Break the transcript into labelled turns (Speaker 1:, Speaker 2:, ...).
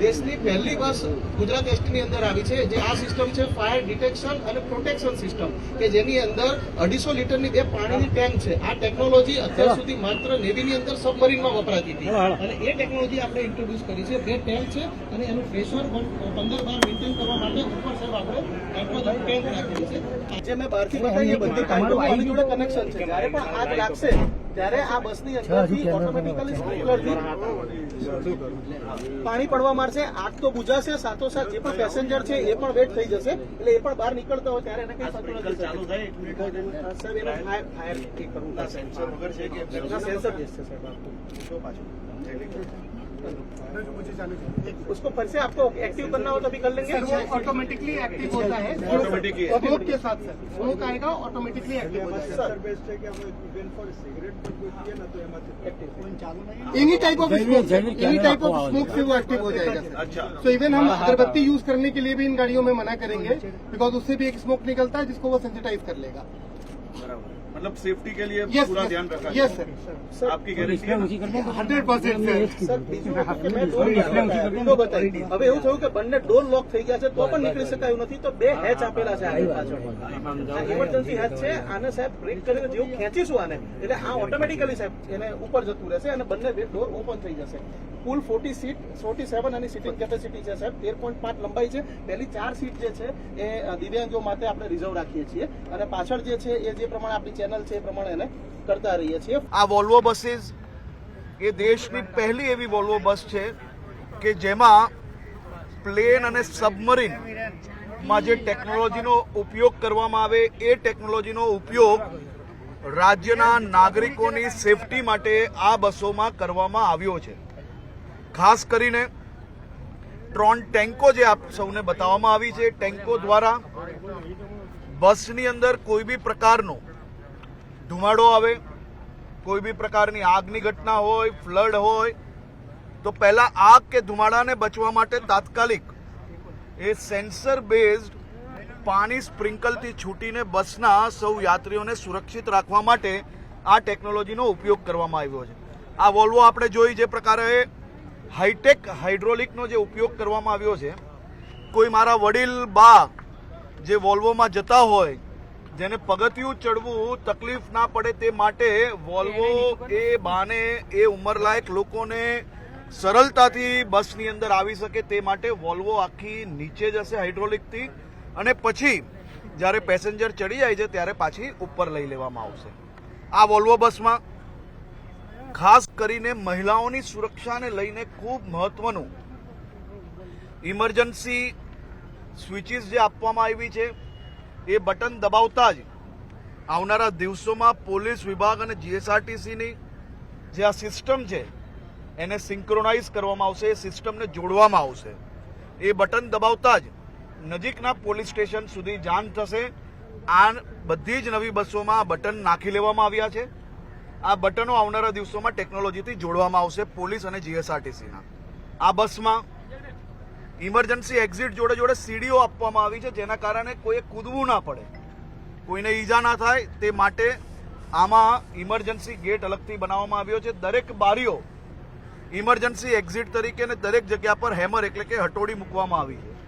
Speaker 1: દેશની પહેલી બસ ગુજરાત એસટીની અંદર આવી છે, જે આ સિસ્ટમ છે ફાયર ડિટેક્શન અને પ્રોટેક્શન સિસ્ટમ, કે જેની અંદર 250 લીટરની 2 પાણીની ટેન્ક છે. આ ટેકનોલોજી અત્યાર સુધી માત્ર નેવીની અંદર સબમરીનમાં વપરાતી હતી અને એ ટેકનોલોજી આપણે ઇન્ટ્રોડ્યુસ કરી છે. 2 ટેન્ક છે અને એનું પ્રેશર 15 બાર મેન્ટેન કરવા માટે ઉપર સાહેબ આપણે ટેન્ક રાખેલી છે. જે મેં બહારથી બતાવી એ બધી પાઇપો આની જોડે કનેક્શન છે. જ્યારે પણ આગ લાગશે ત્યારે આ બસની અંદરથી ઓટોમેટિકલી સ્પ્રિંકલરથી પાણી પડવા માંડશે. આગ તો બુઝાશે, સાથોસાથ જે પણ પેસેન્જર છે એ પણ વેટ થઈ જશે, એટલે એ પણ બહાર નીકળતા હોય ત્યારે એને કઈ ચાલુ થાય. સાહેબ એનો ફાયર કરવું સેન્સર વગર છે કે સેન્સર છે સાહેબ उसको फिर से आपको एक्टिव करना हो तो अभी कर लेंगे. वो ऑटोमेटिकली एक्टिव होता है, ऑटोमेटिकली स्मोक के साथ सर स्मोक आएगा ऑटोमेटिकली एक्टिव होता है. एनी टाइप ऑफ स्मोक से वो एक्टिव हो जाएगा सर. अच्छा, तो इवन हम अगरबत्ती यूज करने के लिए भी इन गाड़ियों में मना करेंगे, बिकॉज उससे भी एक स्मोक निकलता है जिसको वो सेंसिटाइज कर लेगा.
Speaker 2: मतलब सेफ्टी के लिए पूरा ध्यान रखा है.
Speaker 1: यस सर,
Speaker 2: आपकी गारंटी है
Speaker 1: 100% सर. बताई હવે એવું થયું કે બંને ડોર લોક થઈ ગયા છે તો પણ નીકળી શકાયું નથી, તો 2 હેચ આપેલા છે આની પાછળ. આ ઇમરજન્સી હેચ છે. આને સાહેબ બ્રેક કરીને જેવું ખેંચીશું આને એટલે આ ઓટોમેટિકલી સાહેબ એને ઉપર જતું રહેશે અને બંને ડોર ઓપન થઈ જશે. કુલ 40 સીટ 47 આની સીટિંગ કેપેસિટી છે સાહેબ. 13.5 લંબાઈ છે. પહેલી 4 સીટ જે છે એ દિવ્યાંગો માટે આપણે રિઝર્વ રાખીએ છીએ અને પાછળ જે છે એ જે પ્રમાણે આપણી ચેનલ છે એ પ્રમાણે એને કરતા રહીએ છીએ.
Speaker 2: આ વોલ્વો બસીસ એ દેશની પહેલી એવી વોલ્વો બસ છે કે જેમાં પ્લેન અને સબમરીન માં જે ટેકનોલોજીનો ઉપયોગ કરવામાં આવે એ ટેકનોલોજીનો ઉપયોગ રાજ્યના નાગરિકોની સેફટી માટે આ બસોમાં કરવામાં આવ્યો છે. ખાસ કરીને 3 ટેન્કો જે આપ સૌને બતાવવામાં આવી છે, ટેન્કો દ્વારા બસની અંદર કોઈ બી પ્રકારનો ધુમાડો આવે, કોઈ બી પ્રકારની આગની ઘટના હોય, ફ્લડ હોય, તો પહેલા આગ કે ધુમાડાને બચવા માટે તાત્કાલિક એ સેન્સર બેઝડ પાણી સ્પ્રિંકલથી છૂટીને બસના સૌ યાત્રીઓને સુરક્ષિત રાખવા માટે આ ટેકનોલોજીનો ઉપયોગ કરવામાં આવ્યો છે. આ વોલ્વો આપણે જોઈ જે પ્રકારે હાઈટેક હાઇડ્રોલિકનો જે ઉપયોગ કરવામાં આવ્યો છે, કોઈ મારા વડીલ બા જે વોલ્વોમાં જતા હોય, જેને પગથિયું ચડવું તકલીફ ના પડે તે માટે વોલ્વો એ બાને એ ઉંમરલાયક લોકોને સરળતાથી બસની અંદર આવી શકે તે માટે વોલ્વો આખી નીચે જશે હાઇડ્રોલિકથી અને પછી જ્યારે પેસેન્જર ચડી જાય છે ત્યારે પાછી ઉપર લઈ લેવામાં આવશે. આ વોલ્વો બસમાં ખાસ કરીને મહિલાઓની સુરક્ષાને લઈને ખૂબ મહત્વનું ઇમરજન્સી સ્વિચીસ જે આપવામાં આવી છે એ બટન દબાવતા જ આવનારા દિવસોમાં પોલીસ વિભાગ અને જીએસઆરટીસીની જે આ સિસ્ટમ છે એને સિંક્રોનાઇઝ કરવામાં આવશે, એ સિસ્ટમને જોડવામાં આવશે. એ બટન દબાવતા જ નજીકના પોલીસ સ્ટેશન સુધી જાણ થશે. આ બધી જ નવી બસોમાં આ બટન નાખી લેવામાં આવ્યા છે. આ બટનો આવનારા દિવસોમાં ટેકનોલોજીથી જોડવામાં આવશે પોલીસ અને જીએસઆરટીસીના. આ બસમાં ઇમરજન્સી એક્ઝિટ જોડે જોડે સીડીઓ આપવામાં આવી છે, જેના કારણે કોઈએ કૂદવું ના પડે, કોઈને ઈજા ના થાય તે માટે આમાં ઇમરજન્સી ગેટ અલગથી બનાવવામાં આવ્યો છે. દરેક બારીઓ ઇમરજન્સી એક્ઝિટ તરીકે અને દરેક જગ્યા પર હેમર એટલે કે હટોડી મૂકવામાં આવી છે.